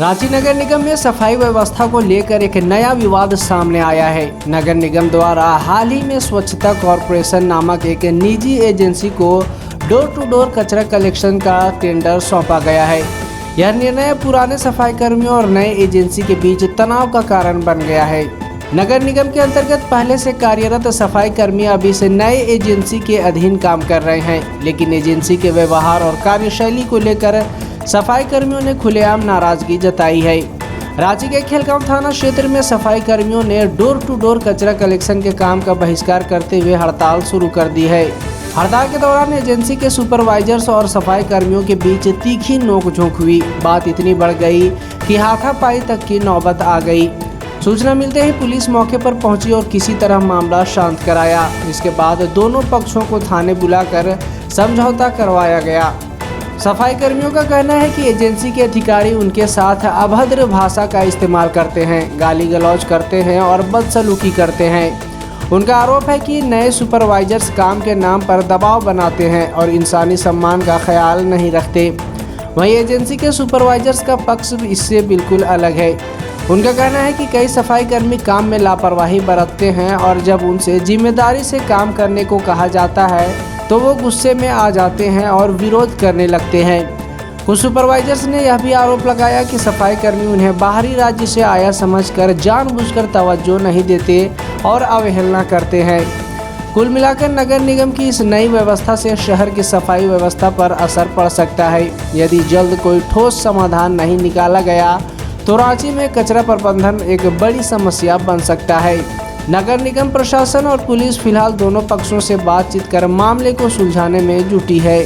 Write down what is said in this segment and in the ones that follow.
रांची नगर निगम में सफाई व्यवस्था को लेकर एक नया विवाद सामने आया है। नगर निगम द्वारा हाल ही में स्वच्छता कॉरपोरेशन नामक एक निजी एजेंसी को डोर टू डोर कचरा कलेक्शन का टेंडर सौंपा गया है। यह निर्णय पुराने सफाई कर्मियों और नए एजेंसी के बीच तनाव का कारण बन गया है। नगर निगम के अंतर्गत पहले से कार्यरत सफाई कर्मी अभी से नए एजेंसी के अधीन काम कर रहे हैं, लेकिन एजेंसी के व्यवहार और कार्यशैली को लेकर सफाई कर्मियों ने खुलेआम नाराजगी जताई है। रांची के खेलगांव थाना क्षेत्र में सफाई कर्मियों ने डोर टू डोर कचरा कलेक्शन के काम का बहिष्कार करते हुए हड़ताल शुरू कर दी है। हड़ताल के दौरान एजेंसी के सुपरवाइजर्स और सफाई कर्मियों के बीच तीखी नोकझोंक हुई। बात इतनी बढ़ गई कि हाथापाई तक की नौबत आ गई। सूचना मिलते ही पुलिस मौके पर पहुंची और किसी तरह मामला शांत कराया। इसके बाद दोनों पक्षों को थाने बुलाकर समझौता करवाया गया। सफाई कर्मियों का कहना है कि एजेंसी के अधिकारी उनके साथ अभद्र भाषा का इस्तेमाल करते हैं, गाली गलौज करते हैं और बदसलूकी करते हैं। उनका आरोप है कि नए सुपरवाइजर्स काम के नाम पर दबाव बनाते हैं और इंसानी सम्मान का ख्याल नहीं रखते। वहीं एजेंसी के सुपरवाइजर्स का पक्ष इससे बिल्कुल अलग है। उनका कहना है कि कई सफाई कर्मी काम में लापरवाही बरतते हैं और जब उनसे जिम्मेदारी से काम करने को कहा जाता है तो वो गुस्से में आ जाते हैं और विरोध करने लगते हैं। कुछ सुपरवाइजर्स ने यह भी आरोप लगाया कि सफाई कर्मी उन्हें बाहरी राज्य से आया समझकर जानबूझकर तवज्जो नहीं देते और अवहेलना करते हैं। कुल मिलाकर नगर निगम की इस नई व्यवस्था से शहर की सफाई व्यवस्था पर असर पड़ सकता है। यदि जल्द कोई ठोस समाधान नहीं निकाला गया तो रांची में कचरा प्रबंधन एक बड़ी समस्या बन सकता है। नगर निगम प्रशासन और पुलिस फिलहाल दोनों पक्षों से बातचीत कर मामले को सुलझाने में जुटी है।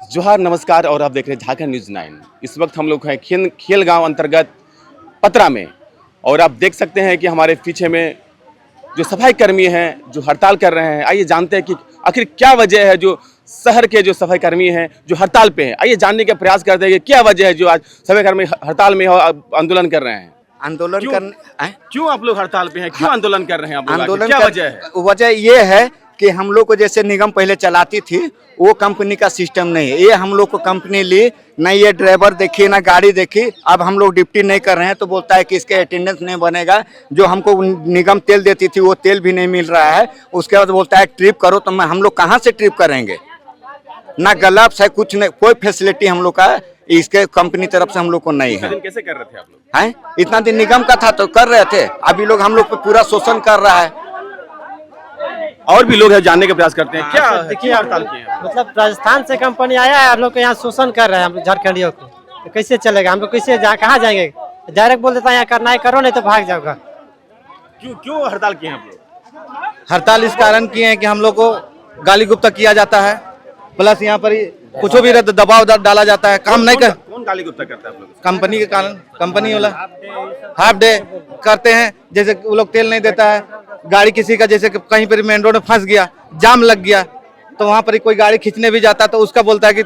जोहार, नमस्कार और आप देख रहे हैं झारखंड न्यूज़ 9। इस वक्त हम लोग हैं खेलगांव अंतर्गत पतरा में और आप देख सकते हैं कि हमारे पीछे में जो सफाई कर्मी हैं जो हड़ताल कर रहे हैं। आइए जानते हैं कि आखिर क्या वजह है जो शहर के जो सफाई कर्मी हैं जो हड़ताल पे हैं। आइए जानने का प्रयास करते हैं कि क्या वजह है जो आज सफाई कर्मी हड़ताल में आंदोलन कर रहे हैं। क्यों आप लोग हड़ताल पे हैं, क्यों आंदोलन कर रहे हैं आप लोग? आंदोलन क्या वजह है? वजह ये है कि हम लोग को जैसे निगम पहले चलाती थी वो कंपनी का सिस्टम नहीं है। ये हम लोग को कंपनी ली ना, ये ड्राइवर देखी ना गाड़ी देखी। अब हम लोग ड्यूटी नहीं कर रहे हैं तो बोलता है कि इसके अटेंडेंस नहीं बनेगा। जो हमको निगम तेल देती थी वो तेल भी नहीं मिल रहा है। उसके बाद बोलता है ट्रिप करो, तो हम लोग कहाँ से ट्रिप करेंगे? ना ग्लव्स है, कुछ नहीं, कोई फैसिलिटी हम लोग का इसके कंपनी तरफ से हम लोग को नहीं है। कैसे कर रहे थे आप लोग? हैं इतना दिन निगम का था तो कर रहे थे, अभी लोग हम लोग पे पूरा शोषण कर रहा है। और भी लोग हैं जानने का प्रयास करते हैं क्या देखिए हड़ताल किए हैं। मतलब राजस्थान से कंपनी आया है, हम लोग के यहाँ शोषण कर रहे हैं हम झारखंडियों को। तो कैसे चलेगा? हम लोग कैसे कहाँ जाएंगे? डायरेक्ट बोल देता है यहाँ करना है करो, नहीं तो भाग जाओगा। क्यों हड़ताल किए हैं आप लोग? हड़ताल इस कारण किए हैं कि हम लोग को गाली गुप्ता किया जाता है, प्लस यहाँ पर कुछ भी दबाव डाला जाता है। काम नहीं कर। कौन गाली गुप्ता करता है आप लोग? कंपनी के कारण, कंपनी वाला हाफ डे करते हैं। जैसे वो लोग तेल नहीं देता है, गाड़ी किसी का जैसे कहीं पर मेन रोड में फंस गया, जाम लग गया, तो वहाँ पर कोई गाड़ी खींचने भी जाता तो उसका बोलता है कि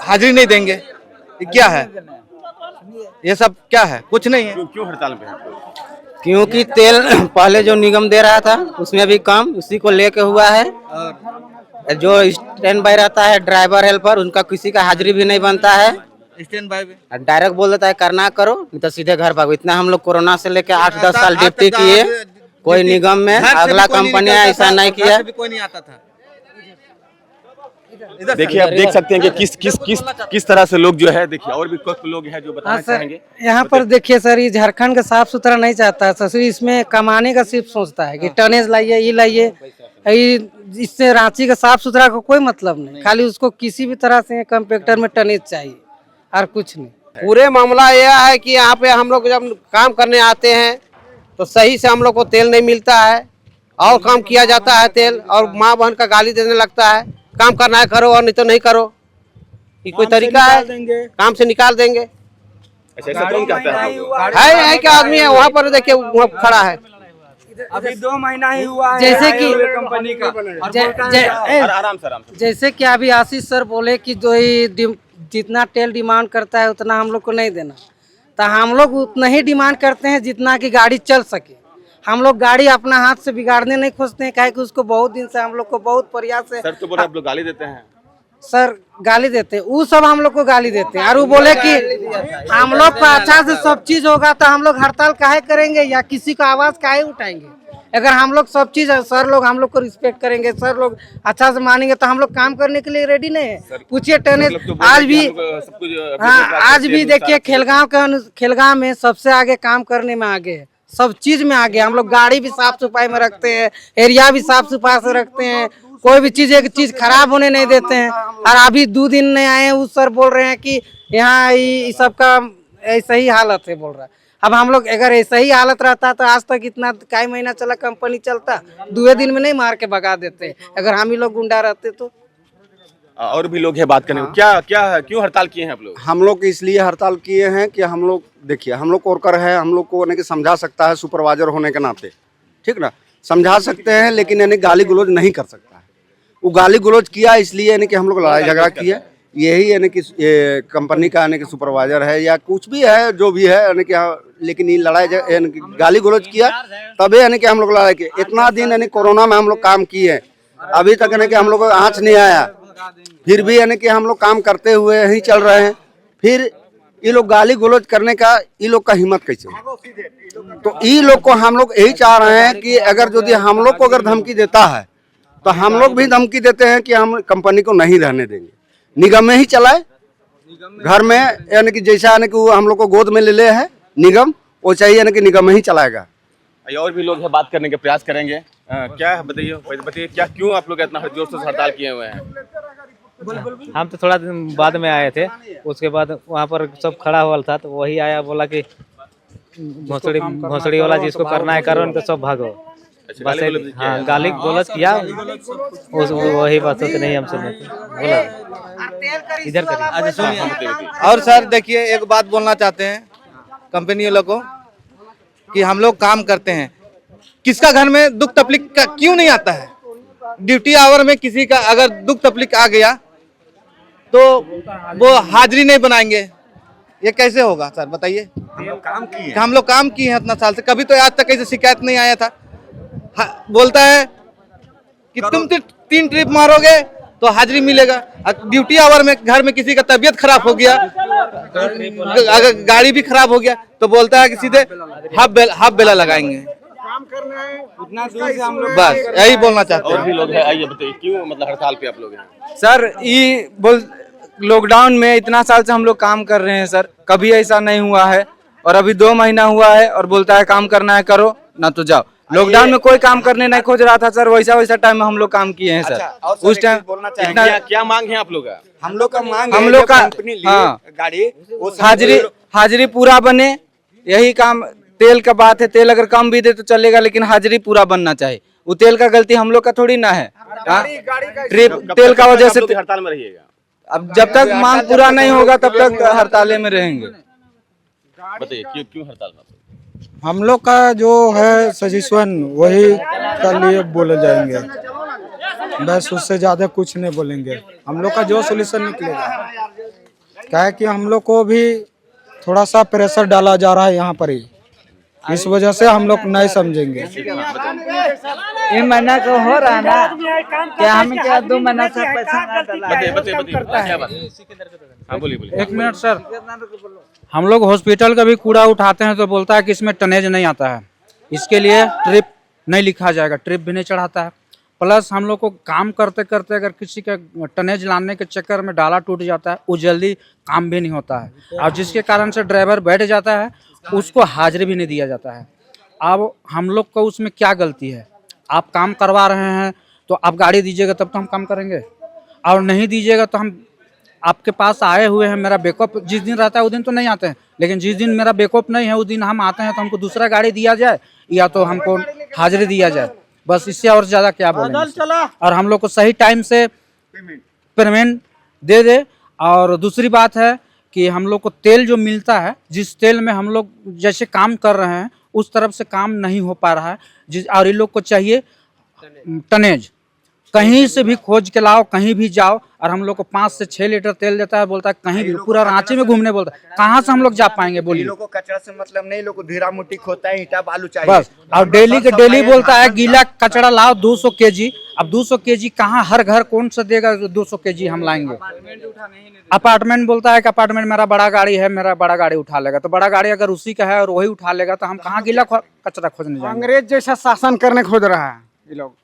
हाजिरी नहीं देंगे। ये क्या है? ये सब क्या है? कुछ नहीं है। क्यों हड़ताल पे हैं? क्योंकि तेल पहले जो निगम दे रहा था उसमें भी कम, उसी को लेके हुआ है। जो स्टैंड बाय रहता है ड्राइवर हेल्पर, उनका किसी का हाजिरी भी नहीं बनता है। स्टैंड बाय भी डायरेक्ट बोल देता है करना करो, नहीं तो सीधे घर भागो। इतना हम लोग कोरोना से लेके 8-10 साल ड्यूटी किए, कोई निगम में अगला कंपनी ऐसा नहीं किया। कोई नहीं आता था। देखिए आप देख सकते हैं कि किस तरह से लोग जो है, देखिए और भी कुछ लोग हैं जो बताना चाहेंगे। यहाँ पर देखिए सर, ये झारखंड का साफ सुथरा नहीं चाहता है सर, इसमें कमाने का सिर्फ सोचता है कि टनेज लाइए, ये लाइए। इससे रांची का साफ सुथरा का कोई मतलब नहीं, खाली उसको किसी भी तरह से कंपैक्टर में टनेज चाहिए और कुछ नहीं। पूरे मामला यह है कि यहाँ पे हम लोग जब काम करने आते हैं तो सही से हम लोग को तेल नहीं मिलता है और काम किया जाता है तेल, और माँ बहन का गाली देने लगता है। काम करना है करो और नहीं तो नहीं करो। ये कोई तरीका है? काम से निकाल देंगे। ऐसा कौन कहता है क्या आदमी है वहाँ पर, देखिए वहाँ खड़ा है। अभी 2 महीना ही हुआ है जैसे कि कंपनी का। आराम से जैसे कि अभी आशीष सर बोले कि जो जितना तेल डिमांड करता है उतना हम लोग को नहीं देना, तो हम लोग उतना ही डिमांड करते हैं जितना कि गाड़ी चल सके। हम लोग गाड़ी अपना हाथ से बिगाड़ने नहीं खोजते हैं, काहे कि उसको बहुत दिन से हम लोग को बहुत प्रयास है। सर तो बोले आप लोग गाली देते हैं। सर गाली देते हैं, वो सब हम लोग को गाली देते हैं, और वो बोले कि हम लोग को अच्छा से सब चीज होगा तो हम लोग हड़ताल काहे करेंगे या किसी का आवाज काहे उठाएंगे। अगर हम लोग सब चीज सर लोग हम लोग को रिस्पेक्ट करेंगे, सर लोग अच्छा से मानेंगे तो हम लोग काम करने के लिए रेडी नहीं है। पूछिए टनेज आज भी, हाँ आज भी देखिए खेलगांव में सबसे आगे काम करने में आगे है, सब चीज में आगे। हम लोग गाड़ी भी साफ सफाई में रखते हैं, एरिया भी साफ सफाई से रखते हैं, कोई भी चीज एक चीज खराब होने नहीं देते हैं। और अभी 2 दिन नहीं आए हैं, उस सर बोल रहे हैं कि यहाँ ये सबका ऐसा ही हालत है बोल रहा है। अब हम लोग अगर ऐसा ही हालत रहता तो आज तक इतना कई महीना चला कंपनी चलता, 2 दिन में नहीं मार के भगा देते अगर हम ही लोग गुंडा रहते तो। और भी लोग हैं बात करने को। क्या क्यों हड़ताल किए हैं आप लोग? हम लोग इसलिए हड़ताल किए हैं कि हम लोग देखिए हम लोग वर्कर है, हम लोग को यानी कि समझा सकता है सुपरवाइजर होने के नाते, ठीक ना, समझा सकते हैं, लेकिन यानी गाली गलौज नहीं कर सकता है। वो गाली गलौज किया इसलिए यानी कि हम लोग लड़ाई झगड़ा किया। यही यानी कि कंपनी का यानी कि सुपरवाइजर है या कुछ भी है जो भी है यानी कि, लेकिन ये लड़ाई यानी कि गाली गलौज किया तभी यानी कि हम लोग लड़ाई किए। इतना दिन यानी कोरोना में हम लोग काम किए, अभी तक यानी कि हम लोग को आँच नहीं आया, फिर भी यानी कि हम लोग काम करते हुए ही चल रहे हैं। फिर ये लोग गाली गलौज करने का ये लोग का हिम्मत कैसे हो? तो ये लोग को हम लोग यही चाह रहे हैं कि अगर यदि हम लोग को अगर धमकी देता है तो हम लोग भी धमकी देते हैं कि हम कंपनी को नहीं रहने देंगे, निगम में ही चलाए। घर में यानी कि जैसा यानी कि वो हम लोग को गोद में ले है निगम, वो चाहिए यानी कि निगम में ही चलाएगा। और भी लोग हैं, बात करने के प्रयास करेंगे। क्या बताइए क्या क्यों आप लोग इतना जोर से हड़ताल किए हुए हैं? हम तो थोड़ा दिन बाद में आए थे, उसके बाद वहाँ पर सब खड़ा हुआ था तो वही आया, बोला कि भोसड़ी वाला जिसको करना है करो, तो सब भागो। बस हाँ गाली गलौज किया, वही बात होती नहीं हमसे बोला इधर करिए। और सर देखिए एक बात बोलना चाहते हैं कंपनी वालों को कि हम लोग काम करते हैं, किसका घर में दुख तकलीफ का क्यों नहीं आता है? ड्यूटी आवर में किसी का अगर दुख तकलीफ आ गया तो वो हाजिरी नहीं बनाएंगे, ये कैसे होगा सर बताइए? हम लोग काम किए हैं इतना साल से, कभी तो आज तक ऐसे शिकायत नहीं आया था। बोलता है कि तुम 3 ट्रिप मारोगे तो हाजिरी मिलेगा। ड्यूटी आवर में घर में किसी का तबीयत खराब हो गया, अगर गाड़ी भी खराब हो गया तो बोलता है कि सीधे हाफ बेला लगाएंगे। काम करना है उतना दूर से हम लोग, बस यही बोलना चाहते हैं। और भी लोग हैं, आइए बताइए क्यों मतलब हड़ताल पे आप लोग हैं? सर ये लॉकडाउन में इतना साल से हम लोग काम कर रहे हैं सर, कभी ऐसा नहीं हुआ है, और अभी 2 महीना हुआ है और बोलता है काम करना है करो ना तो जाओ। लॉकडाउन में कोई काम करने नहीं खोज रहा था सर, वैसा टाइम में हम लोग काम किए हैं सर। अच्छा, उस टाइम क्या मांग है आप लोग का? हम लोग का मांग हम लोग का हाँ गाड़ी हाजिरी पूरा बने, यही काम। तेल का बात है, तेल अगर कम भी दे तो चलेगा, लेकिन हाजिरी पूरा बनना चाहिए। वो तेल का गलती हम लोग का थोड़ी ना है। ट्रिप तेल का वजह से हड़ताल में रहिएगा। अब जब तक मांग पूरा नहीं होगा तब तक हड़ताले में रहेंगे। बताइए क्यों हड़ताल में? हम लोग का जो है सजेशन वही के लिए बोले जाएंगे, बस उससे ज्यादा कुछ नहीं बोलेंगे। हम लोग का जो सोल्यूशन निकलेगा, क्या है कि हम लोग को भी थोड़ा सा प्रेशर डाला जा रहा है यहाँ पर ही, इस वजह से हम लोग नहीं समझेंगे। ये महीना को हो रहा है ना, क्या हमें क्या 2 महीना से पैसा ना डाला। हाँ बोलिए। 1 मिनट सर, हम लोग हॉस्पिटल का भी कूड़ा उठाते हैं तो बोलता है कि इसमें टनेज नहीं आता है, इसके लिए ट्रिप नहीं लिखा जाएगा, ट्रिप भी नहीं चढ़ाता है। प्लस हम लोग को काम करते करते अगर किसी का टनेज लाने के चक्कर में डाला टूट जाता है, वो जल्दी काम भी नहीं होता है, और जिसके कारण से ड्राइवर बैठ जाता है, उसको हाजिरी भी नहीं दिया जाता है। अब हम लोग को उसमें क्या गलती है? आप काम करवा रहे हैं तो आप गाड़ी दीजिएगा तब तो हम काम करेंगे, और नहीं दीजिएगा तो हम आपके पास आए हुए हैं, मेरा बैकअप जिस दिन रहता है उस दिन तो नहीं आते हैं, लेकिन जिस दिन मेरा बैकअप नहीं है उस दिन हम आते हैं तो हमको दूसरा गाड़ी दिया जाए या तो हमको हाजिरी दिया जाए, बस इससे और ज़्यादा क्या बोलेंगे। और हम लोग को सही टाइम से पेमेंट दे दे। और दूसरी बात है कि हम लोग को तेल जो मिलता है, जिस तेल में हम लोग जैसे काम कर रहे हैं उस तरफ से काम नहीं हो पा रहा है, और इन लोग को चाहिए टनेज। कहीं से भी खोज के लाओ, कहीं भी जाओ, और हम लोग को 5 से 6 लीटर तेल देता है, बोलता है कहीं भी पूरा रांची में घूमने बोलता है। कहाँ से हम लोग जा पाएंगे बोलिए? लोगों को कचरा से मतलब नहीं, लोगों को धीरा मुट्ठी खोता है, ईंटा बालू चाहिए बस। और डेली के डेली बोलता है गीला कचरा लाओ 200 केजी। अब 200 केजी कहाँ, हर घर कौन सा देगा 200 केजी हम लाएंगे? अपार्टमेंट बोलता है कि अपार्टमेंट मेरा बड़ा गाड़ी है, मेरा बड़ा गाड़ी उठा लेगा। तो बड़ा गाड़ी अगर उसी का है और वही उठा लेगा तो हम कहाँ गीला कचरा खोजने जाएंगे? अंग्रेज जैसा शासन करने खोज रहा है ये लोग।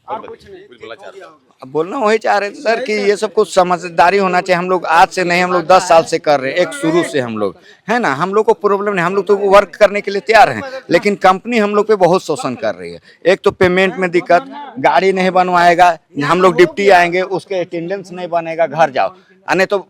अब बोलना वही चाह रहे थे सर कि ये सब कुछ समझदारी होना चाहिए। हम लोग आज से नहीं, हम लोग 10 साल से कर रहे हैं, एक शुरू से हम लोग है ना। हम लोग को प्रॉब्लम नहीं, हम लोग तो वर्क करने के लिए तैयार हैं, लेकिन कंपनी हम लोग पे बहुत शोषण कर रही है। एक तो पेमेंट में दिक्कत, गाड़ी नहीं बनवाएगा, हम लोग ड्यूटी आएंगे उसके अटेंडेंस नहीं बनेगा, घर जाओ आने तो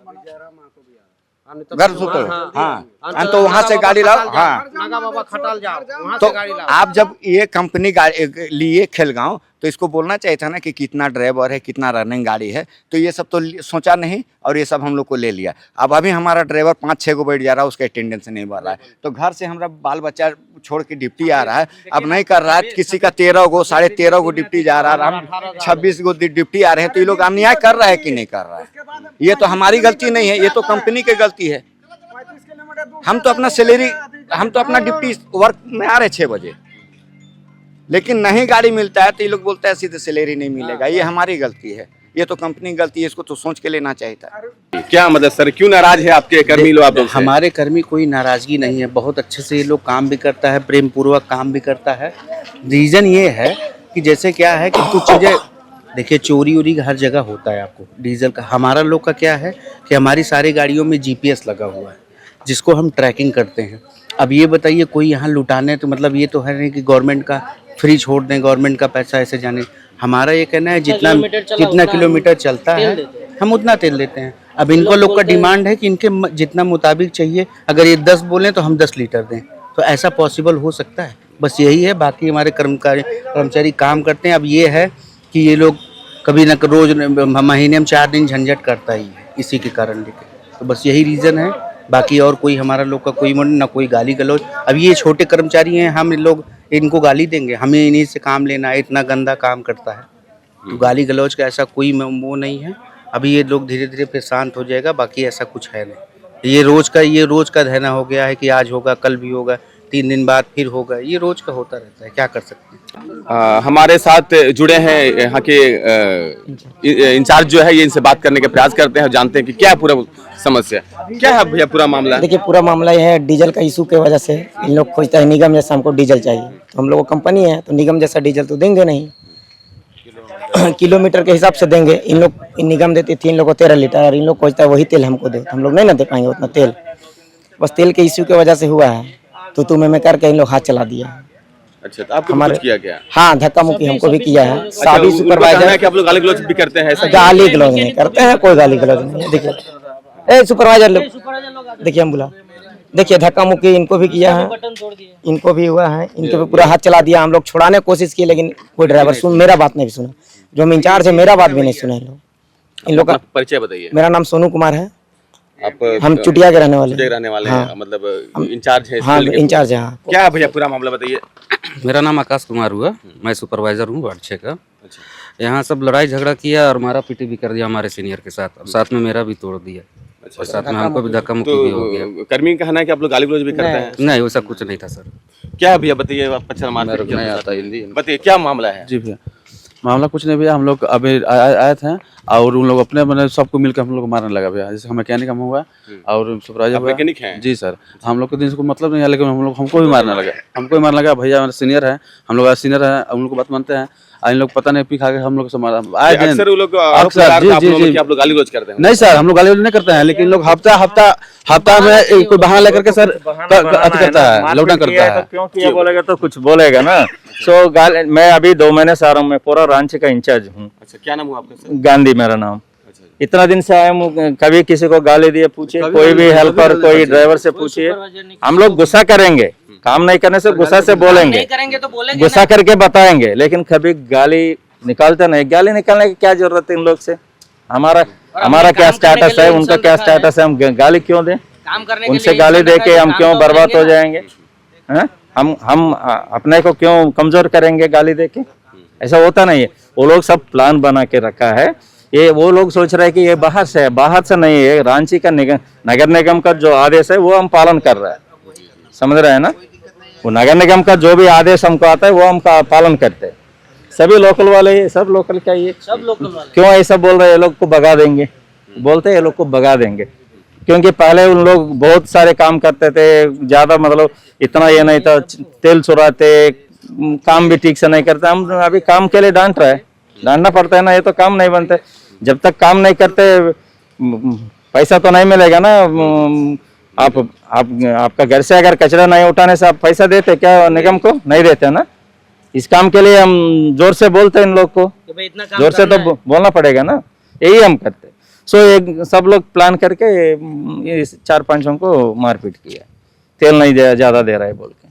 घर सुतो, हाँ तो वहाँ से गाड़ी लाओ, हाँ बाबा खटाल जाओ, वहाँ तो से गाड़ी लाओ। आप जब ये कंपनी गाड़ी लिए खेलगांव तो इसको बोलना चाहिए था ना कि कितना ड्राइवर है, कितना रनिंग गाड़ी है। तो ये सब तो सोचा नहीं और ये सब हम लोग को ले लिया। अब अभी हमारा ड्राइवर 5-6 को बैठ जा रहा है, उसका अटेंडेंस नहीं बढ़ रहा है, तो घर से हमारा बाल बच्चा छोड़ के ड्यूटी आ रहा है, अब नहीं कर रहा है। किसी का 13 को 13.5 को ड्यूटी जा रहा है, हम 26 को ड्यूटी आ रहे हैं, तो ये लोग अन्याय कर रहा है कि नहीं कर रहा है? ये तो हमारी गलती नहीं है, ये तो कंपनी की गलती है। हम तो अपना सैलरी, हम तो अपना ड्यूटी वर्क में आ रहे 6 बजे, लेकिन नहीं गाड़ी मिलता है तो ये लोग बोलते हैं सीधे सैलरी नहीं मिलेगा। ये हमारी गलती है, ये तो कंपनी की गलती है, इसको तो सोच के लेना चाहिए था। क्या मतलब सर, क्यों नाराज है आपके कर्मी लोग? आप लोग से? हमारे कर्मी कोई नाराजगी नहीं है, बहुत अच्छे से ये लोग काम भी करता है, प्रेम पूर्वक काम भी करता है। रीज़न ये है कि जैसे क्या है कि कुछ चीज़ें देखिए, चोरी वोरी हर जगह होता है आपको डीजल का। हमारा लोग का क्या है कि हमारी सारी गाड़ियों में GPS लगा हुआ है, जिसको हम ट्रैकिंग करते हैं। अब ये बताइए, कोई यहाँ लुटाने तो मतलब ये तो है नहीं कि गवर्नमेंट का फ्री छोड़ दें, गवर्नमेंट का पैसा ऐसे जाने। हमारा ये कहना है जितना किलोमीटर चलता है हम उतना तेल देते हैं। अब इनको लोग का डिमांड है कि इनके जितना मुताबिक चाहिए, अगर ये 10 बोलें तो हम 10 लीटर दें, तो ऐसा पॉसिबल हो सकता है। बस यही है, बाकी हमारे कर्मचारी काम करते हैं। अब ये है कि ये लोग कभी न रोज महीने में 4 दिन झंझट करता ही है इसी के कारण लेके, तो बस यही रीज़न है। बाकी और कोई हमारा लोग का कोई मन ना, कोई गाली गलौज। अब ये छोटे कर्मचारी हैं, हम लोग इनको गाली देंगे? हमें इन्हीं से काम लेना है, इतना गंदा काम करता है, तो गाली गलौज का ऐसा कोई वो नहीं है। अभी ये लोग धीरे धीरे फिर शांत हो जाएगा, बाकी ऐसा कुछ है नहीं। ये रोज का रहना हो गया है कि आज होगा कल भी होगा, 3 दिन बाद फिर होगा, ये रोज का होता रहता है, क्या कर सकते हैं। हमारे साथ जुड़े हैं यहाँ के इंचार्ज जो है, ये इनसे बात करने के प्रयास करते हैं, जानते हैं कि क्या पूरा समस्या, क्या है भैया पूरा मामला? देखिए, पूरा मामला ये है डीजल का इशू के वजह से इन लोग खोजता है निगम जैसा हमको डीजल चाहिए, तो हम लोग को कंपनी है तो निगम जैसा डीजल तो देंगे नहीं, किलोमीटर के हिसाब से देंगे। इन निगम देती थी इन लोग को 13 लीटर, और इन लोग खोजता है वही तेल हमको दे, हम लोग नहीं ना दे पाएंगे उतना तेल। बस तेल के इशू के वजह से हुआ है, तो मैं करके इन लोग हाथ चला दिया। अच्छा, तो आपको कुछ किया गया? हाँ, धक्का मुक्की हमको भी किया है। अच्छा, सभी सुपरवाइजर कि आप लोग गाली गलौज भी करते हैं? गाली गलौज नहीं करते हैं, कोई गाली गलौज नहीं है। देखिए सुपरवाइजर लोग, देखिए हम बोला, देखिए धक्का मुक्की इनको भी किया है, इनको भी हुआ है, इनके भी पूरा हाथ चला दिया। हम लोग छुड़ाने की कोशिश की, लेकिन कोई ड्राइवर मेरा बात नहीं सुना, जो हम इंचार्ज है मेरा बात भी नहीं सुना। इन लोग का परिचय बताइए। मेरा नाम सोनू कुमार है, आप हम चुटिया के रहने वाले हैं, मतलब इंचार्ज है? हाँ, इंचार्ज है। हाँ, क्या भैया पूरा मामला बताइए। मेरा नाम आकाश कुमार हुआ, मैं सुपरवाइजर हूँ वार्ड 6 का। यहाँ सब लड़ाई झगड़ा किया और मारा पीटी भी कर दिया हमारे सीनियर के साथ, और साथ में मेरा भी तोड़ दिया, और साथ में हमको भी धक्का मुक्की भी हो गया। कर्मी का कहना है कि आप लोग गाली गलौज भी करते हैं? नहीं, वैसा कुछ नहीं था सर। क्या भैया बताइए, आप अच्छा नहीं आता हिंदी, बताइए क्या मामला है? जी भैया, मामला कुछ नहीं भैया, हम लोग अभी आए थे और उन लोग अपने मैंने सबको मिलकर हम लोग को मारने लगा भैया। जैसे मैकेनिक हम हुआ और सुपरवाइजर मैकेनिक हैं? जी सर, हम लोग के दिन को मतलब नहीं है, लेकिन हमको भी मारने लगा। भैया हमारे सीनियर है, हम लोग सीनियर है, उन लोग को बात मानते हैं। इन लोग पता नहीं पी खा के हम लोग से मारा। अक्सर वो लोग आप लोग गाली गलौज करते हैं? नहीं सर, हम लोग गाली गलौज नहीं करते हैं, लेकिन लोग हफ्ता में कोई बहाना लेकर के सर करता है, लॉकडाउन करता है। क्योंकि बोलेगा तो कुछ बोलेगा ना। सो मैं अभी 2 महीने से आ रहा हूँ, मैं पूरा रांची का इंचार्ज हूँ। अच्छा, क्या नाम हुआ आपका? गांधी मेरा नाम। इतना दिन से आया हूँ, कभी किसी को गाली दिए पूछिए, कोई भी हेल्पर, कोई ड्राइवर से पूछिए। हम लोग गुस्सा करेंगे, काम नहीं करने से गुस्सा से बोलेंगे, गुस्सा करके बताएंगे, लेकिन कभी गाली निकालते नहीं। गाली निकालने की क्या जरूरत है इन लोग से? हमारा क्या स्टेटस है, उनका क्या स्टेटस है, हम गाली क्यों दें? उनसे गाली दे के हम क्यों बर्बाद हो जाएंगे? हम अपने को क्यों कमजोर करेंगे गाली दे के? ऐसा होता नहीं है। वो लोग सब प्लान बना के रखा है। ये वो लोग सोच रहे हैं कि ये बाहर से है, बाहर से नहीं है। रांची का नगर निगम का जो आदेश है वो हम पालन कर रहे हैं, समझ रहे हैं ना। वो नगर निगम का जो भी आदेश हमको आता है वो हम पालन करते हैं। सभी लोकल वाले, सब लोकल का ये सब लोकल वाले क्यों ऐसा बोल रहे हैं? ये लोग को भगा देंगे, बोलते हैं ये लोग को भगा देंगे, क्योंकि पहले उन लोग बहुत सारे काम करते थे, ज्यादा मतलब इतना ये नहीं था, तेल चुराते, काम भी ठीक से नहीं करते। हम अभी काम के लिए डांटना पड़ता है ना, ये तो काम नहीं बनते। जब तक काम नहीं करते पैसा तो नहीं मिलेगा ना। आपका घर से अगर कचरा नहीं उठाने से आप पैसा देते क्या निगम को? नहीं देते ना। इस काम के लिए हम जोर से बोलते हैं इन लोग को, जोर से तो बोलना पड़ेगा ना, यही हम करते। सो एक सब लोग प्लान करके ये 4-5 को मारपीट किया, तेल नहीं ज्यादा दे रहा है बोल के।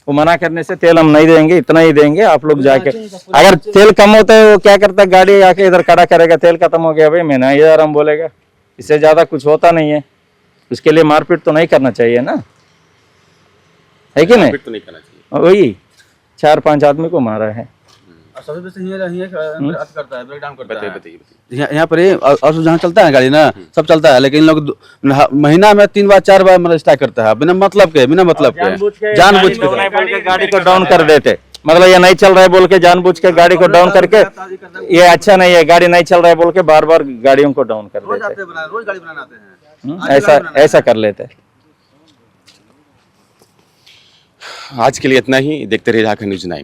वो मना करने से तेल हम नहीं देंगे, इतना ही देंगे, आप लोग जाके। अगर तेल कम होता है वो क्या करता है, गाड़ी आके इधर खड़ा करेगा, तेल खत्म हो गया भाई मैं नहीं जा रहा हूँ बोलेगा। इससे ज्यादा कुछ होता नहीं है। उसके लिए मारपीट तो नहीं करना चाहिए ना, है कि नहीं? तो नहीं करना चाहिए। वही 4-5 आदमी को मारा है। यहाँ पर और जहाँ चलता है गाड़ी ना, सब चलता है, लेकिन इन लोग महीना में 3 बार 4 बार मतलब स्ट्राइक करता है, बिना मतलब के जानबूझ के गाड़ी को डाउन कर देते। मतलब ये नहीं चल रहा है बोल के जानबूझ के गाड़ी को डाउन करके, ये अच्छा नहीं है, गाड़ी नहीं चल रहा है बोल के बार बार गाड़ियों को डाउन कर देते। रोज गाड़ी बनाने आते हैं। ऐसा कर लेते। आज के लिए इतना ही। देखते रहिए झारखंड न्यूज़ 9।